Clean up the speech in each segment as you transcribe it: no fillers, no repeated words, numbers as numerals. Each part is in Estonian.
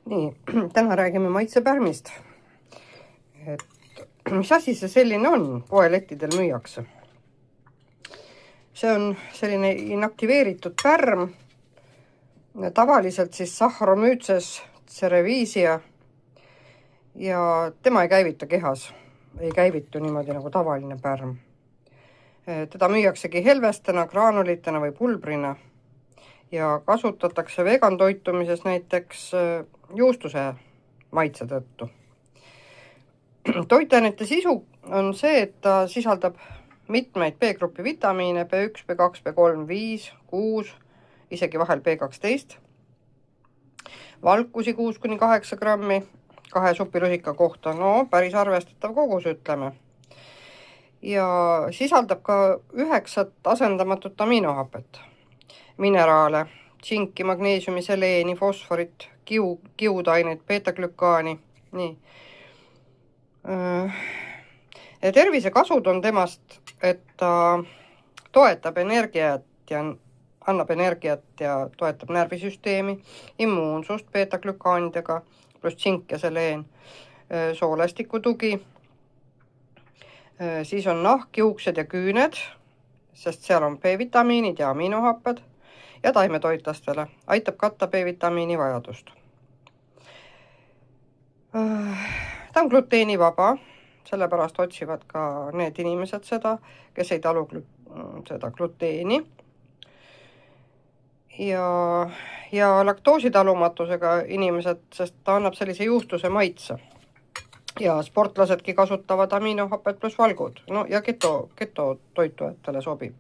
Nii, täna räägime maitsepärmist. Mis asi see selline on, poelettidel müüakse? See on selline inaktiveeritud pärm, tavaliselt siis Saccharomyces cerevisiae, ja tema ei käivitu kehas, ei käivitu niimoodi nagu tavaline pärm. Teda müüaksegi helvestena, graanulitena või pulbrina ja kasutatakse vegan toitumises näiteks juustuse maitse tõttu. Toitainete sisu on see, et ta sisaldab mitmeid B-grupi vitamiine, B1, B2, B3, 5, 6, isegi vahel B12, valkusi 6-8 grammi 2 supirusika kohta, no päris arvestatav kogus, ütleme. Ja sisaldab ka 9 asendamatut aminohapet, mineraale, tsinki, magneesiumi, seleeni, fosforit, kiudaineid, beetaglükaani, nii. Ja tervisekasud on temast, et ta toetab energiat ja annab energiat ja toetab närvisüsteemi, immuunsust beetaglükaanidega, pluss tsink ja seleen, soolestiku tugi. Siis on nahk, juuksed ja küüned, sest seal on B-vitamiinid ja aminohapped ja taimetoitlastele, aitab katta B-vitamiini vajadust. Ta on gluteenivaba, sellepärast otsivad ka need inimesed seda, kes ei talu seda gluteeni. Ja laktoositalumatusega inimesed, sest ta annab sellise juustuse maitse. Ja sportlasedki kasutavad aminohapet pluss valgud, no ja keto toitujatele sobib.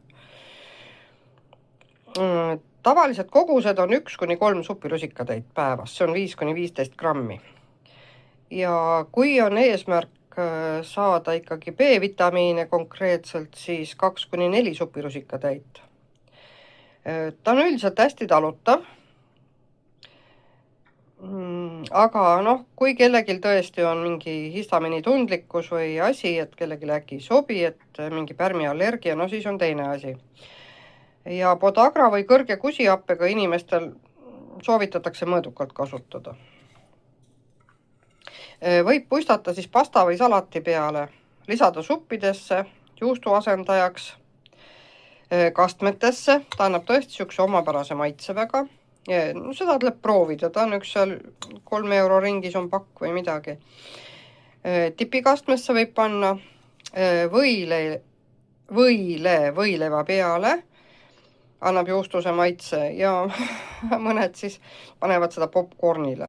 Tavalised kogused on 1-3 supirusikatäit päevas, see on 5-15 grammi. Ja kui on eesmärk saada ikkagi B-vitamiine konkreetselt, siis 2-4 supirusikatäit. Ta on üldiselt hästi talutav. Aga kui kellelgi tõesti on mingi histamiini tundlikkus või asi, et kellelgi äkki ei sobi, et mingi pärmiallergia, no siis on teine asi. Ja podagra või kõrge kusihappega inimestel soovitatakse mõõdukalt kasutada. Võib puistata siis pasta või salati peale, lisada suppidesse, juustu asendajaks, kastmetesse, ta annab tõesti siukse omapärase maitse väga. No, seda tuleb proovida, ta on üks seal 3 euro ringis on pakk või midagi. Tipikastmesse võib panna võileiva peale, annab juustuse maitse ja mõned siis panevad seda popcornile.